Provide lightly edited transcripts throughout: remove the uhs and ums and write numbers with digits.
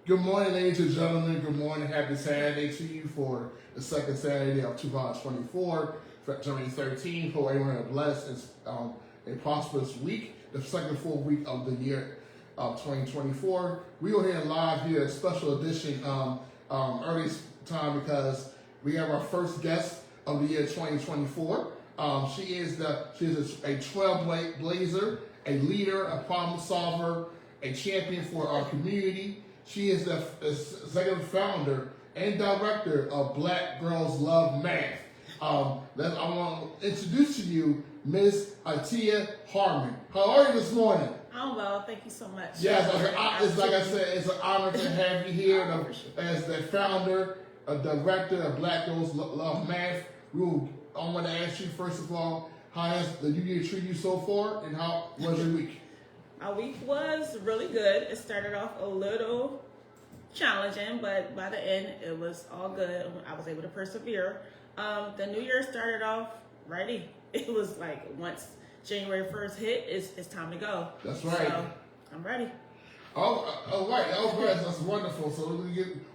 Good morning, ladies and gentlemen. Good morning. Happy Saturday to you for the second Saturday of 2024, January 13th. Hope everyone had a blessed and a prosperous week, the second full week of the year of 2024. We are here live here, a special edition early time because we have our first guest of the year 2024. She is a trailblazer, a leader, a problem solver, a champion for our community. She is the executive founder and director of Black Girls Love Math. I want to introduce to you Ms. Atiyah Harmon. How are you this morning? I'm well, thank you so much. Yes, it's like I said, it's an honor to have you here as the founder, director of Black Girls Love Math. I want to ask you first of all, how has the new year treated you so far, and how was your week? My week was really good. It started off a little challenging, but by the end, it was all good. I was able to persevere. The new year started off ready. It was like once January 1st hit, it's time to go. That's right. So I'm ready. All right. That's wonderful. So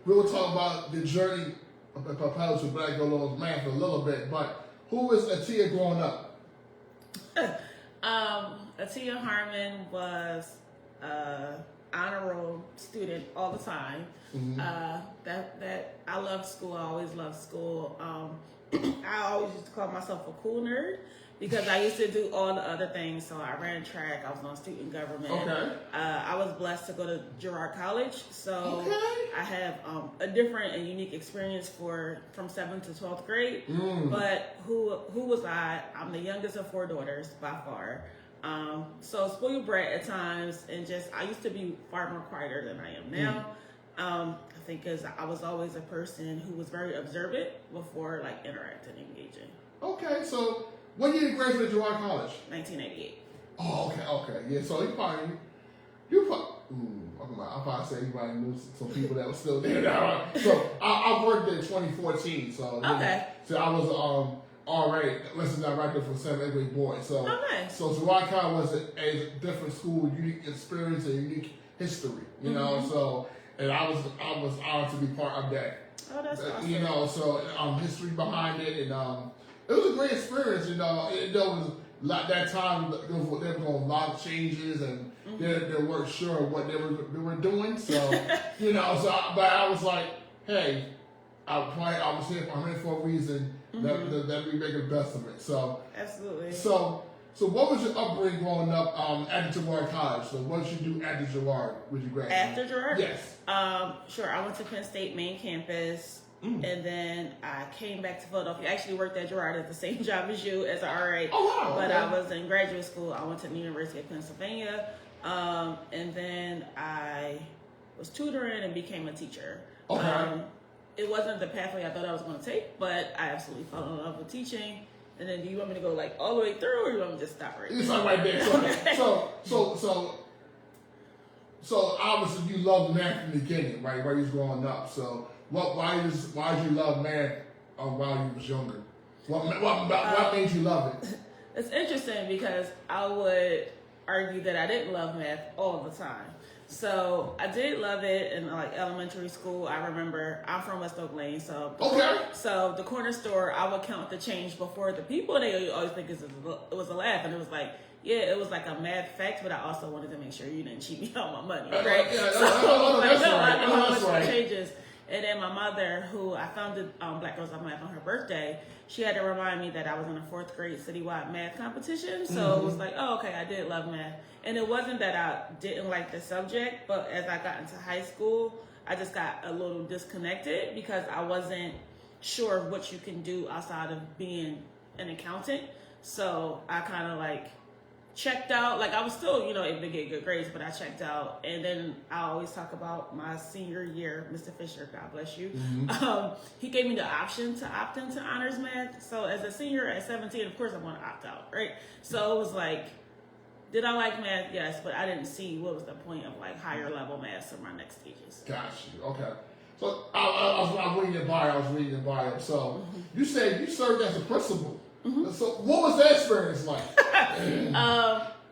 we'll talk about the journey of propellers to Black Girls Math a little bit, but who is Atiyah growing up? Atiyah Harmon was honor roll student all the time. Mm-hmm. That I loved school. I always loved school. I always used to call myself a cool nerd because I used to do all the other things. So I ran track. I was on student government. Okay. I was blessed to go to Girard College. So I have a different and unique experience from 7th to 12th grade. But who was I? I'm the youngest of 4 daughters by far. So spoiled brat at times, and I used to be far more quieter than I am now. I think because I was always a person who was very observant before like interacting and engaging. Okay, so when did you graduate Girard College? 1988. Oh, okay, yeah. So you probably, I'll probably say you probably knew some people that were still there now. So I worked there in 2014. So okay. So I was already lesson director for 7th, 8th grade boys. So so Girard College was a different school, unique experience, and unique history. You know, so. And I was honored to be part of that. Oh, that's awesome. You know, so history behind it, and it was a great experience. You know, it was like that time there were going a lot of changes, and they weren't sure what they were doing. So you know, but I was like, hey, I'm here for a reason. That we make the best of it. So absolutely. So what was your upbringing growing up at Girard College? So what did you do after Girard? Would you graduate? After Girard? Yes. Sure. I went to Penn State main campus, and then I came back to Philadelphia. I actually worked at Girard at the same job as you as an RA. Oh, wow. But I was in graduate school. I went to the University of Pennsylvania, and then I was tutoring and became a teacher. Okay. It wasn't the pathway I thought I was going to take, but I absolutely fell in love with teaching. And then, do you want me to go like all the way through, or do you want me to just stop right there? You stop right there. So obviously you loved math from the beginning, right? While you was growing up. So why did you love math while you was younger? What made you love it? It's interesting because I would argue that I didn't love math all the time. So I did love it in like elementary school. I remember I'm from West Oak Lane, so so the corner store, I would count the change before the people. They always think it was a laugh, and it was like, yeah, it was like a mad fact, but I also wanted to make sure you didn't cheat me out my money, right? I know how much it changes. And then my mother, who I founded Black Girls Love Math on her birthday, she had to remind me that I was in a 4th grade citywide math competition. So it was like, oh, okay, I did love math. And it wasn't that I didn't like the subject, but as I got into high school, I just got a little disconnected because I wasn't sure of what you can do outside of being an accountant. So I kind of like checked out. Like I was still, able to get good grades, but I checked out. And then I always talk about my senior year, Mr. Fisher, God bless you. He gave me the option to opt into honors math. So as a senior at 17, of course I want to opt out, right? So it was like, did I like math? Yes, but I didn't see what was the point of like higher level math in my next stages. Got you. Okay. So I was reading your bio. So you said you served as a principal. So what was that experience like?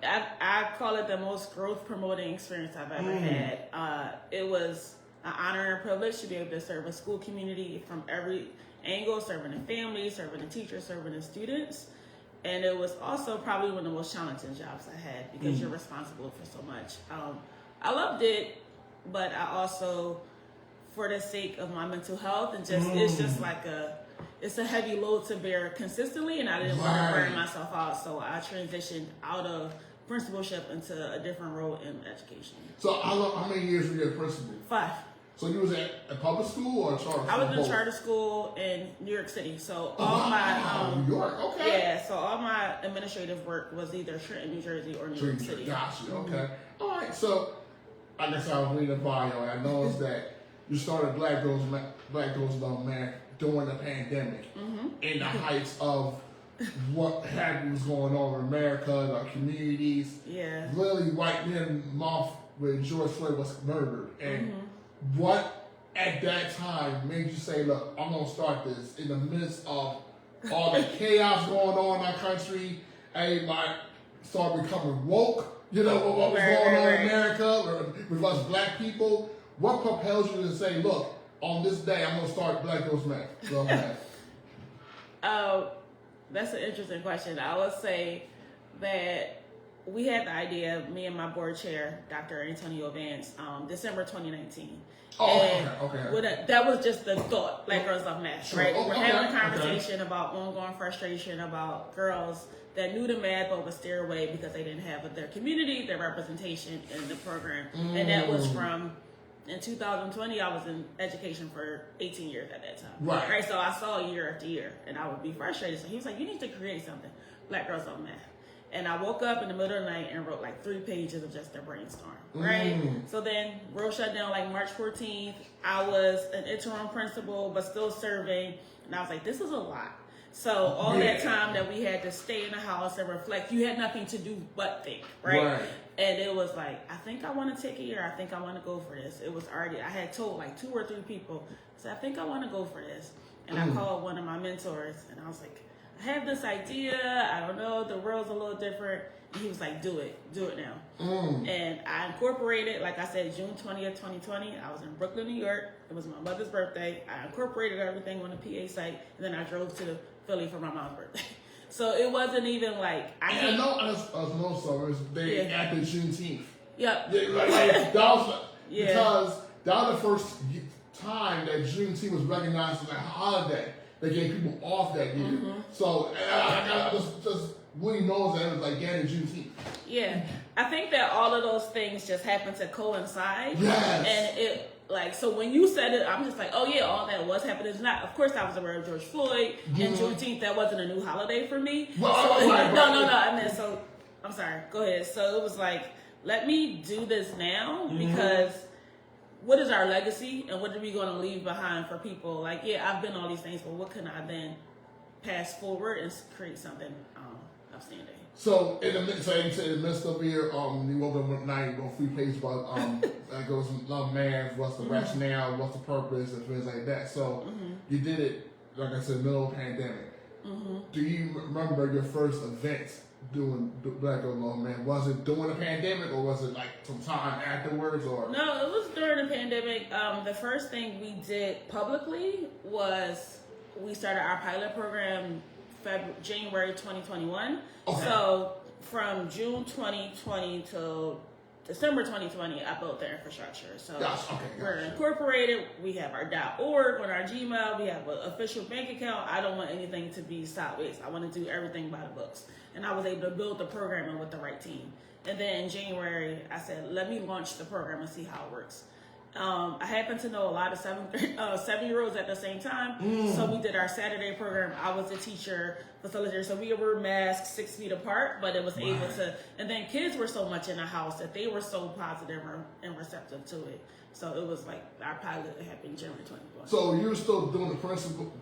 I call it the most growth promoting experience I've ever had. It was an honor and privilege to be able to serve a school community from every angle, serving the families, serving the teachers, serving the students. And it was also probably one of the most challenging jobs I had because you're responsible for so much. I loved it, but I also, for the sake of my mental health, and just it's just like it's a heavy load to bear consistently, and I didn't want to burn myself out, so I transitioned out of principalship into a different role in education. So how many years were you a principal? 5. So you was at a public school or a charter school? I was in a charter school in New York City. So all my New York, okay. Yeah, so all my administrative work was either Trenton, New Jersey, or New York City. Gotcha. Okay. All right. So I guess I was reading the bio. I noticed that you started Black Girls Love Math during the pandemic, in the heights of what was going on in America, our communities. Yeah. Literally right near the month where George Floyd was murdered, and what at that time made you say, look, I'm going to start this in the midst of all the chaos going on in our country? Everybody started becoming woke, what was going on in America with us black people. What propels you to say, look, on this day, I'm going to start Black Girls Math? That's an interesting question. I would say that we had the idea, me and my board chair, Dr. Antonio Vance, December 2019. Okay. That was just the thought, Black Girls Love Math, right? We're having a conversation about ongoing frustration about girls that knew the math but would steer away because they didn't have their community, their representation in the program. And that was from, in 2020, I was in education for 18 years at that time. Right. So I saw year after year, and I would be frustrated. So he was like, you need to create something, Black Girls Love Math. And I woke up in the middle of the night and wrote like 3 pages of just a brainstorm, right? So then world shut down like March 14th. I was an interim principal, but still serving. And I was like, this is a lot. So all that time that we had to stay in the house and reflect, you had nothing to do but think, right? And it was like, I think I want to take a year. I think I want to go for this. It was already, I had told like 2 or 3 people, so I think I want to go for this. And I called one of my mentors and I was like, I have this idea, I don't know, the world's a little different. And he was like, do it now. And I incorporated, like I said, June 20th, 2020, I was in Brooklyn, New York. It was my mother's birthday. I incorporated everything on the PA site, and then I drove to Philly for my mom's birthday. So it wasn't even like, I know us summers, they after Juneteenth. Yep. That was because that was the first time that Juneteenth was recognized as a holiday. They gave people off that year. So I just really knows that it was like getting Juneteenth. Yeah. I think that all of those things just happened to coincide. Yes. And it, like, so when you said it, I'm just like, oh yeah, all that was happening. It's not, of course I was aware of George Floyd and Juneteenth. That wasn't a new holiday for me. No, I mean, so, I'm sorry, go ahead. So it was like, let me do this now because what is our legacy and what are we going to leave behind for people? Like, yeah, I've been all these things, but what can I then pass forward and create something outstanding? So in the midst of your, you woke up at night, wrote 3 pages about that goes love math, what's the rationale, what's the purpose, and things like that. So you did it, like I said, middle of the pandemic. Do you remember your first event doing Black Girls Love Math? Was it during the pandemic or was it like some time afterwards? Or no, it was during the pandemic. The first thing we did publicly was we started our pilot program January 2021. So from June 2020 till December 2020, I built their infrastructure. So we're incorporated. We have our .org on our Gmail. We have an official bank account. I don't want anything to be sideways. I want to do everything by the books. And I was able to build the program with the right team. And then in January, I said, let me launch the program and see how it works. I happen to know a lot of 7-year-olds at the same time. So we did our Saturday program. I was a teacher, facilitator. So we were masked 6 feet apart, but it was able to, and then kids were so much in the house that they were so positive and receptive to it. So it was like our pilot happened January 2021. So you were still doing the principal,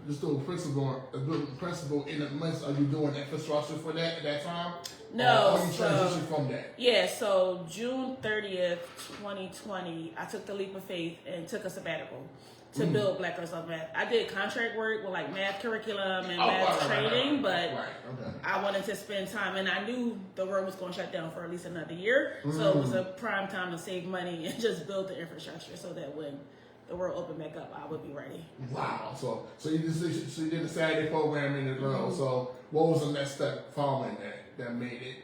in the midst of you doing infrastructure for that at that time? No. Or you transitioned from that? Yeah, so June 30th, 2020, I took the leap of faith and took a sabbatical to build Black Girls Love Math. I did contract work with like math curriculum and math training, but I wanted to spend time, and I knew the world was going to shut down for at least another year, so it was a prime time to save money and just build the infrastructure so that when the world opened back up, I would be ready. Wow. So you did the Saturday program in the girls. So what was the next step following that made it?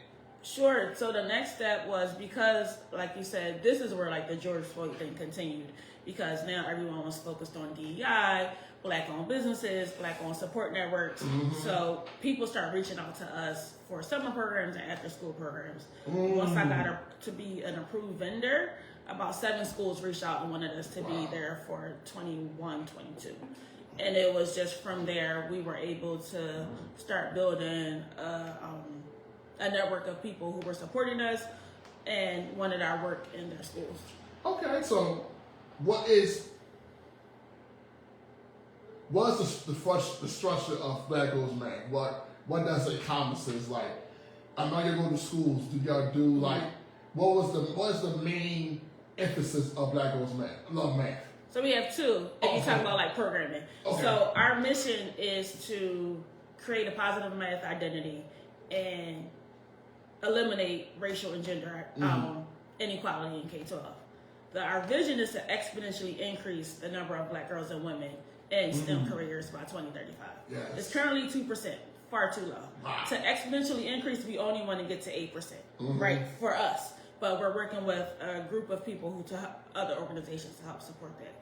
Sure. So the next step was because, like you said, this is where like the George Floyd thing continued, because now everyone was focused on DEI, Black-owned businesses, Black-owned support networks. So people start reaching out to us for summer programs and after-school programs. Once I got to be an approved vendor, about 7 schools reached out and wanted us to be there for 21, 22. And it was just from there we were able to start building a network of people who were supporting us and wanted our work in their schools. Okay, so what is the structure of Black Girls Mag? What does it encompasses? Like, I know you go to schools. Do y'all do like what is the main emphasis of Black Girls Mag? Love Math. So we have 2. If you talk about like programming. Okay. So our mission is to create a positive math identity and eliminate racial and gender inequality in K-12. Our vision is to exponentially increase the number of Black girls and women in STEM careers by 2035. Yes. It's currently 2%, far too low. Wow. To exponentially increase, we only want to get to 8%, right, for us. But we're working with a group of people other organizations to help support that.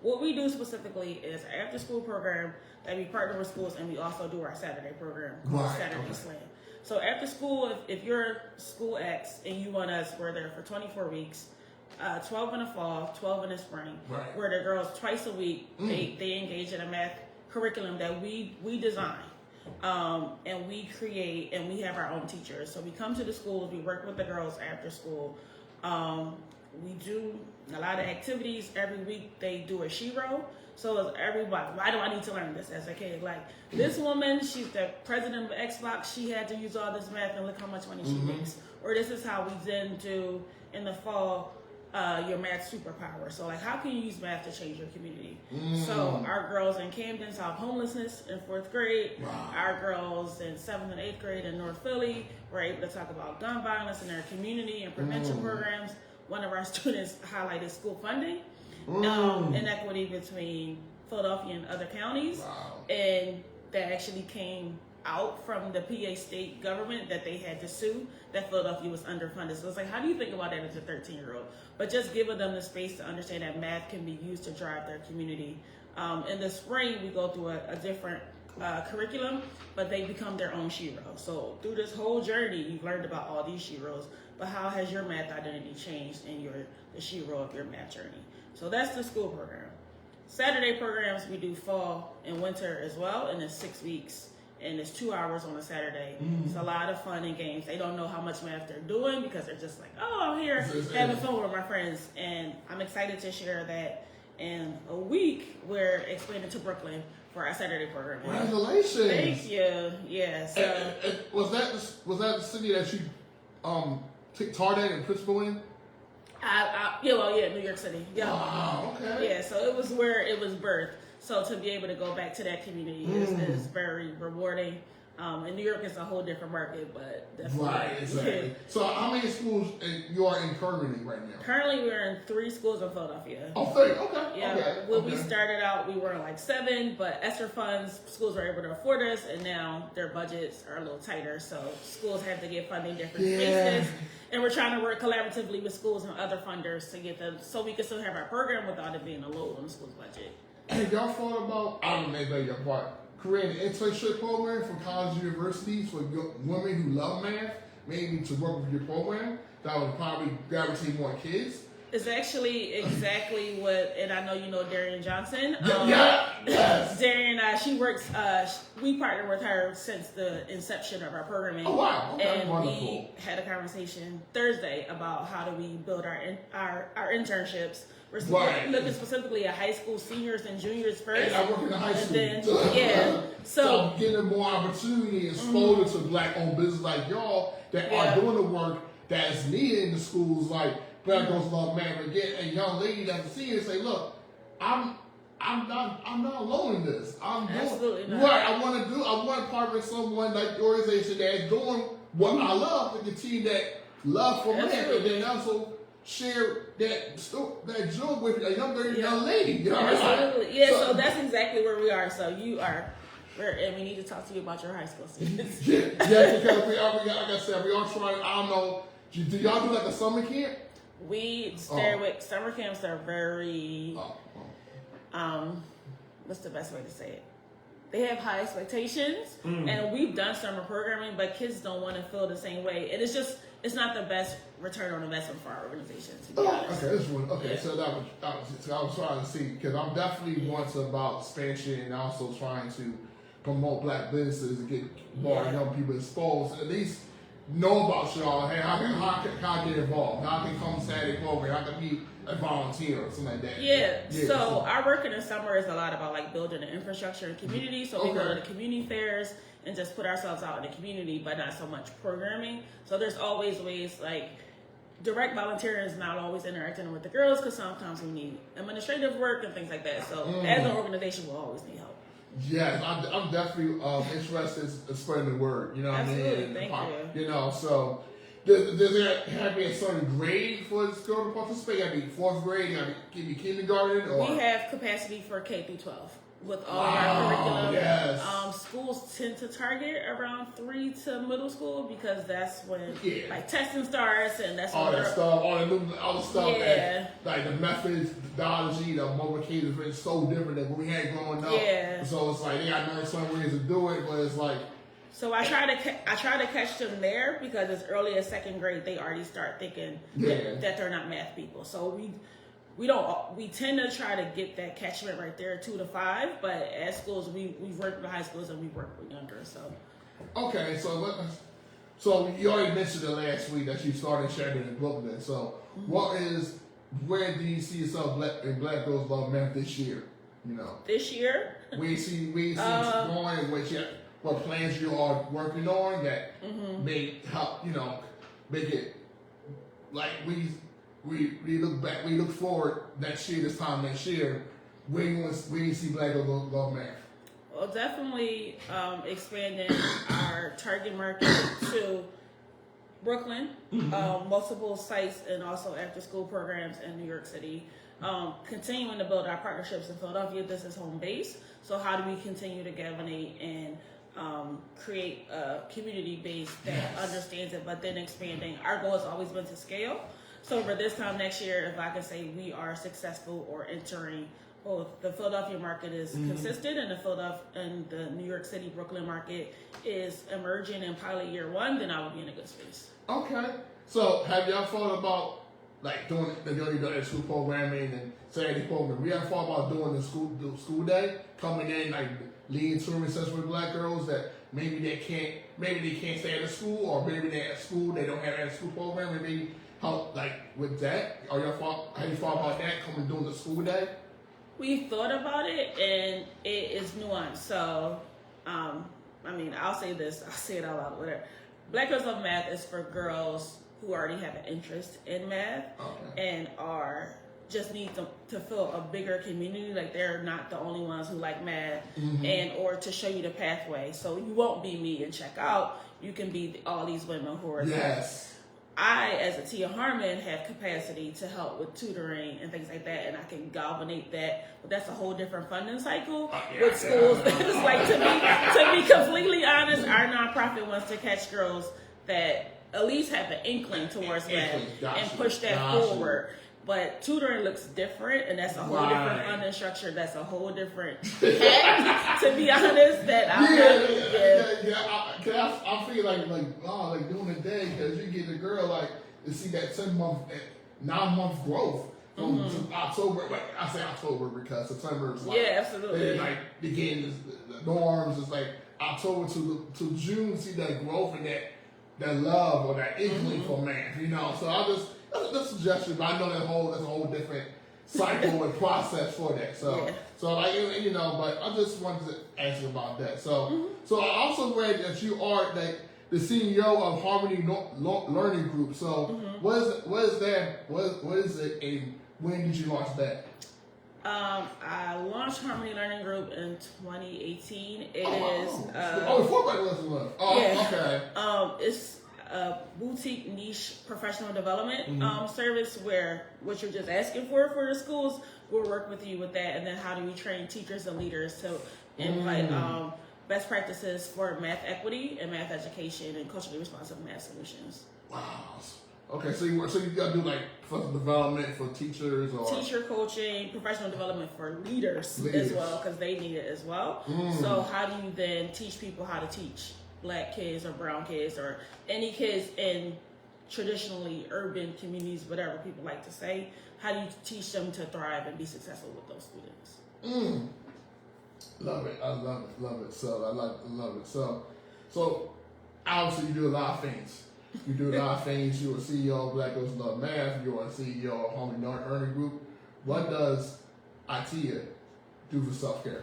What we do specifically is an after-school program that we partner with schools, and we also do our Saturday program called Saturday Slam. So after school, if you're school X and you want us, we're there for 24 weeks, 12 in the fall, 12 in the spring. Right. Where the girls twice a week, they engage in a math curriculum that we design. And we create, and we have our own teachers. So we come to the schools, we work with the girls after school. We do a lot of activities. Every week they do a shiro. So it's everybody, why do I need to learn this as a kid? Like, this woman, she's the president of Xbox, she had to use all this math and look how much money she makes. Or this is how we then do, in the fall, your math superpower. So like, how can you use math to change your community? So our girls in Camden solve homelessness in 4th grade. Our girls in 7th and 8th grade in North Philly were able to talk about gun violence in their community and prevention programs. One of our students highlighted school funding, inequity between Philadelphia and other counties. And that actually came out from the PA state government that they had to sue that Philadelphia was underfunded. So it's like, how do you think about that as a 13-year-old? But just giving them the space to understand that math can be used to drive their community. In the spring, we go through a different curriculum, but they become their own shiro. So through this whole journey, you've learned about all these shiros, but how has your math identity changed in the shiro of your math journey? So that's the school program. Saturday programs, we do fall and winter as well, and it's 6 weeks. And it's 2 hours on a Saturday. It's a lot of fun and games. They don't know how much math they're doing because they're just like, oh, I'm here having fun with my friends. And I'm excited to share that in a week we're expanding to Brooklyn for our Saturday program. Congratulations! Thank you. Yeah. So was that the city that you took Tardet and principal in? New York City. Yeah. Wow. Okay. Yeah. So it was where it was birthed. So to be able to go back to that community is very rewarding. And New York is a whole different market, but definitely. Right, exactly. So how many schools you are in currently right now? Currently, we're in 3 schools in Philadelphia. Oh, 3, okay. Yeah, okay. When we started out, we were in like 7, but ESSER funds, schools were able to afford us, and now their budgets are a little tighter, so schools have to get funding different spaces. And we're trying to work collaboratively with schools and other funders to get them, so we can still have our program without it being a load on the school's budget. Have y'all thought about, I don't know, maybe your part, creating an internship program for college universities for women who love math, maybe to work with your program? That would probably gravitate more kids. It's actually exactly what, and I know you know Darian Johnson. Yes. Darian, she works, we partnered with her since the inception of our programming. Oh, wow. Okay, and wonderful. We had a conversation Thursday about how do we build our internships. We're looking specifically at high school seniors and juniors first. And I work in the high school. Then, so getting more opportunity and exposure to Black-owned business like y'all that are doing the work that's needed in the schools, like Black Girls Love Math, and get a young lady that's a senior and say, look, I'm not alone in this. Absolutely not. Right. I want to partner with someone like the organization that's doing what I love to continue that love for math, and then also share that joy with a young lady. You know? Absolutely. Yeah, so that's exactly where we are. So you are, and we need to talk to you about your high school students. yeah, because like I said, we are trying, I don't know, do y'all do like a summer camp? We stay with, summer camps are very, what's the best way to say it? They have high expectations, and we've done summer programming, but kids don't want to feel the same way. And it's not the best return on investment for our organization, to be honest. Okay, this one. Okay, yeah. So that was I was trying to see, because I'm definitely once about expansion and also trying to promote Black businesses and get more young people exposed. At least know about y'all. Hey, how can I get involved? How can I come Saturday program? How can I be a volunteer or something like that? Yeah. So our work in the summer is a lot about like building the infrastructure and community. So we go to the community fairs and just put ourselves out in the community, but not so much programming. So there's always ways like direct volunteering is not always interacting with the girls because sometimes we need administrative work and things like that. So as an organization, we'll always need help. Yes, I'm definitely interested in spreading the word. You know what I mean? Thank you. You know, so does there have to be a certain grade for this girl to participate? Got to be fourth grade? Got to be kindergarten? Or? We have capacity for K through 12 with all of our curriculum. Yes. Schools tend to target around 3 to middle school because that's when like testing starts and that's all that stuff, all the stuff that like the methodology, the multiplication is so different than what we had growing up. Yeah. So it's like they got to learn some ways to do it, but it's like. So I try to catch them there because as early as second grade they already start thinking that they're not math people. So we tend to try to get that catchment right there 2 to 5, but at schools we work with high schools and we work with younger. So okay, so you already mentioned it last week that you started sharing in Brooklyn. So where do you see yourself in Black Girls Love Math this year? You know, this year we see going what plans you are working on that may help, make it like we look back, we look forward this time next year, where you see Black Girls Love Math? Well, definitely expanding our target market to Brooklyn, multiple sites, and also after-school programs in New York City. Continuing to build our partnerships in Philadelphia. This is home base. So how do we continue to galvanize and create a community base that understands it, but then expanding. Our goal has always been to scale. So for this time next year, if I can say we are successful or entering both the Philadelphia market is consistent and the New York City, Brooklyn market is emerging in pilot year 1, then I would be in a good space. Okay. So have y'all thought about like doing the school programming and Saturday program? We haven't thought about doing the school day, coming in like leading touring sessions with Black girls that maybe they can't stay at the school, or maybe they're at school, they don't have a school program, and maybe help like with that. Have you thought about that, coming doing the school day? We thought about it, and it is nuanced. So, I'll say this, I'll say it out loud, whatever. Black Girls Love Math is for girls who already have an interest in math and just need to feel a bigger community, like they're not the only ones who like math, and or to show you the pathway. So you won't be me and check out. You can be all these women who are I, as Atiyah Harmon, have capacity to help with tutoring and things like that, and I can galvanize that. But that's a whole different funding cycle with schools. It's like, to be completely honest, our nonprofit wants to catch girls that at least have an inkling towards math and push that forward. But tutoring looks different, and that's a whole different funding structure. That's a whole different hat, to be honest. That I feel like doing a day, because you get the girl like to see that 9-month growth from October. Like, I say October because September is like absolutely. Like begin the norms. It's like October to June, see that growth and that love or that inkling for math. So that's a suggestion, but I know that's a whole different cycle and process for that. So but I just wanted to ask you about that. So I also read that you are the CEO of Harmony Learning Group. So what is that? What is it, and when did you launch that? I launched Harmony Learning Group in 2018. It is before Black Girls Love. Okay. It's a boutique niche professional development service where what you're just asking for the schools, we'll work with you with that. And then how do we train teachers and leaders to invite best practices for math equity and math education and culturally responsive math solutions. Wow. Okay, so you gotta do like professional development for teachers or teacher coaching, professional development for leaders. As well, because they need it as well. So how do you then teach people how to teach Black kids or brown kids or any kids in traditionally urban communities, whatever people like to say? How do you teach them to thrive and be successful with those students? Love it. I love it. So I love it. So obviously you do a lot of things. You do a lot of things. You're a CEO of Black Girls Love Math. You're a CEO of Harmony Learning Group. What does Atiyah do for self-care?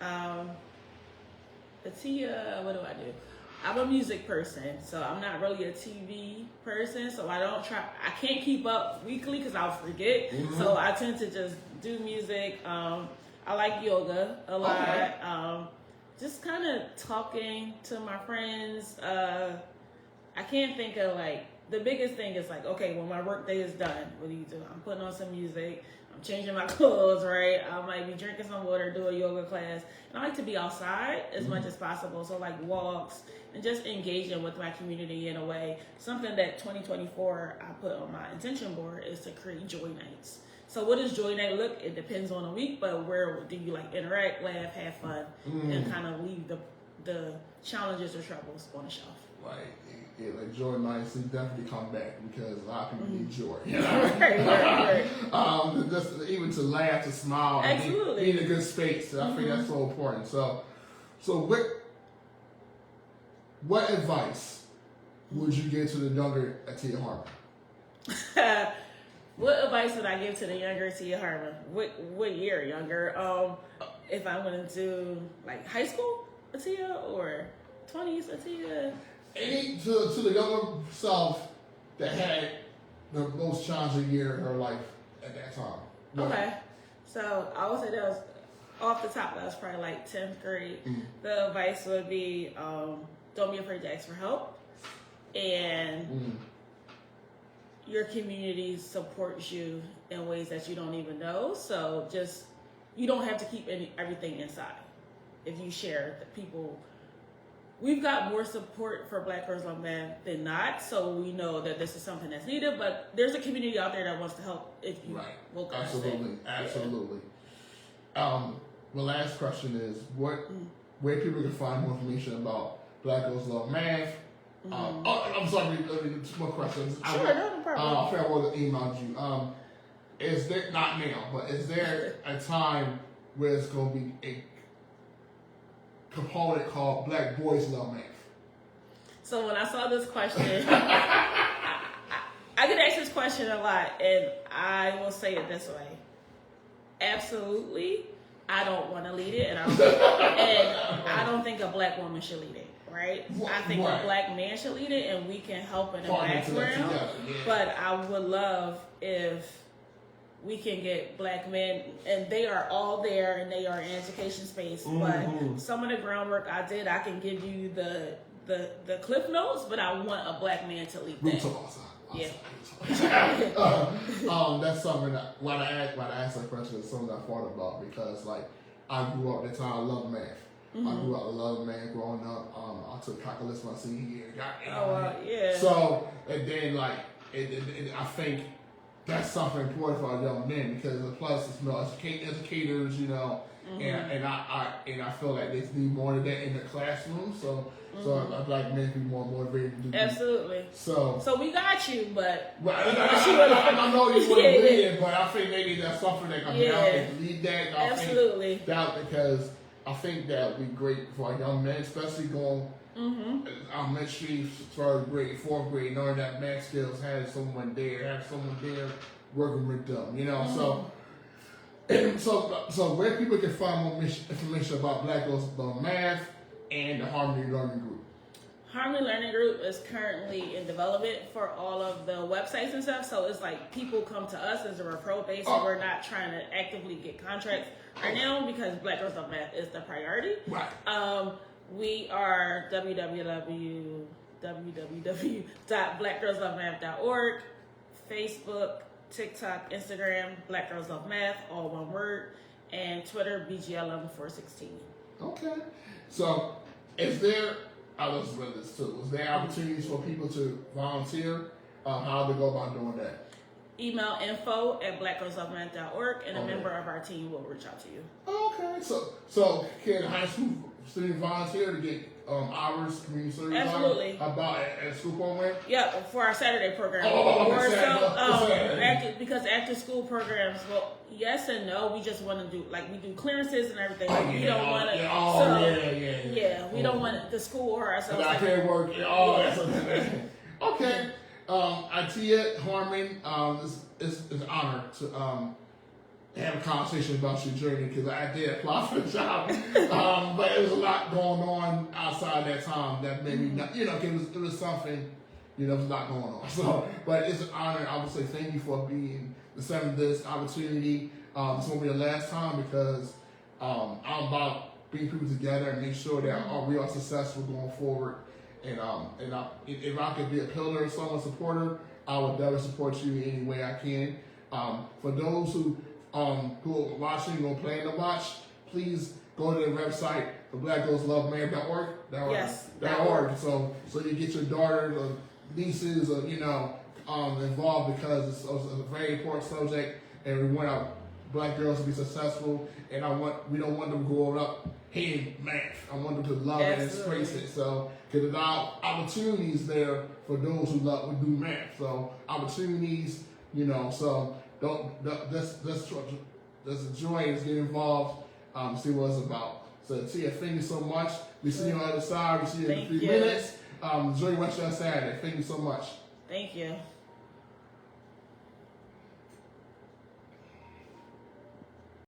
Atiyah, what do I do? I'm a music person, so I'm not really a TV person. So I can't keep up weekly because I'll forget. So I tend to just do music. I like yoga a lot. Okay. Just kind of talking to my friends. I can't think of the biggest thing is okay, when my work day is done, what do you do? I'm putting on some music. I'm changing my clothes, right? I might be drinking some water, do a yoga class. And I like to be outside as much as possible. So walks and just engaging with my community in a way. Something that 2024 I put on my intention board is to create joy nights. So what does joy night look? It depends on the week, but where do you interact, laugh, have fun, and kind of leave the challenges or troubles on the shelf? Right. Yeah, joy nights definitely come back because a lot of people need joy. Right. Just even to laugh, to smile, absolutely, be in a good space. I think that's so important. So what advice would you give to the younger Atiyah Harmon? What advice would I give to the younger Atiyah Harmon? What year younger? If I went into high school Atiyah or 20s Atiyah? Any to the younger self that had the most challenging year in her life at that time. Okay, so I would say that was off the top. That was probably 10th grade. The advice would be don't be afraid to ask for help, and your community supports you in ways that you don't even know. So you don't have to keep everything inside. If you share, people. We've got more support for Black Girls Love Math than not, so we know that this is something that's needed, but there's a community out there that wants to help if you will. Absolutely. The last question is, where people can find more information about Black Girls Love Math? I'm sorry, two more questions. Sure, no problem. I will email you. Is there, not now, but is there a time where it's going to be a component called Black Boys Love Math? So when I saw this question, I get asked this question a lot, and I will say it this way. Absolutely, I don't want to lead it, and I don't think a Black woman should lead it, right? I think a Black man should lead it, and we can help in the background. But I would love if we can get Black men, and they are all there, and they are in education space. But some of the groundwork I did, I can give you the cliff notes, but I want a Black man to lead that. That's something that when I asked that question, it's something I thought about because I grew up at the time I loved math. I grew up loving math growing up. I took calculus my senior year. So and then I think that's something important for our young men because plus it's educators, and I feel like they need more of that in the classroom. So a Black men be more motivated to do that. Absolutely. So we got you, but I know you want to lead it, but I think maybe that's something that can help and lead that. Absolutely. Because I think that would be great for our young men, especially going elementary, third grade, fourth grade, knowing that math skills, have someone there working with them, So where people can find more information about Black Girls Love Math and the Harmony Learning Group? Harmony Learning Group is currently in development for all of the websites and stuff. So it's people come to us as a referral base. So we're not trying to actively get contracts right now because Black Girls Love Math is the priority. Right. We are www.blackgirlslovemath.org, Facebook, TikTok, Instagram, Black Girls Love Math, all one word, and Twitter, BGL11416. Okay. So, is there, I was read this too, is there opportunities for people to volunteer? How to go about doing that? Email info@blackgirlslovemath.org, and a member of our team will reach out to you. Okay. So can high school students volunteer to get hours, community service Absolutely. About at school program? Yeah, for our Saturday program. Because after school programs, well, yes and no. We just want to do, like, we do clearances and everything. We don't want to. Yeah. We don't want the school or ourselves. I can't work. That's okay. Atiyah Harmon, it's an honor to have a conversation about your journey, because I did apply for the job, but it was a lot going on outside that time that made me not, it was something, there was a lot going on. So, but it's an honor. I would say thank you for being the center of this opportunity. It's going to be the last time, because I'm about bringing people together and make sure that we are successful going forward. And if I could be a pillar, someone supporter, I would definitely support you any way I can. For those who are watching or planning to watch, please go to the website for blackgirlslovemath.org. Yes. .org. So you get your daughters or nieces or involved, because it's a very important subject, and we want our Black girls to be successful, and we don't want them growing up hating math. I want them to love it and embrace it. So, because there are opportunities there for those who do math. So, opportunities, so let's enjoy it, get involved, see what it's about. So, Tia, thank you so much. We see you on the other side. We see you in a few minutes. Enjoy the rest of your Saturday. Thank you so much. Thank you.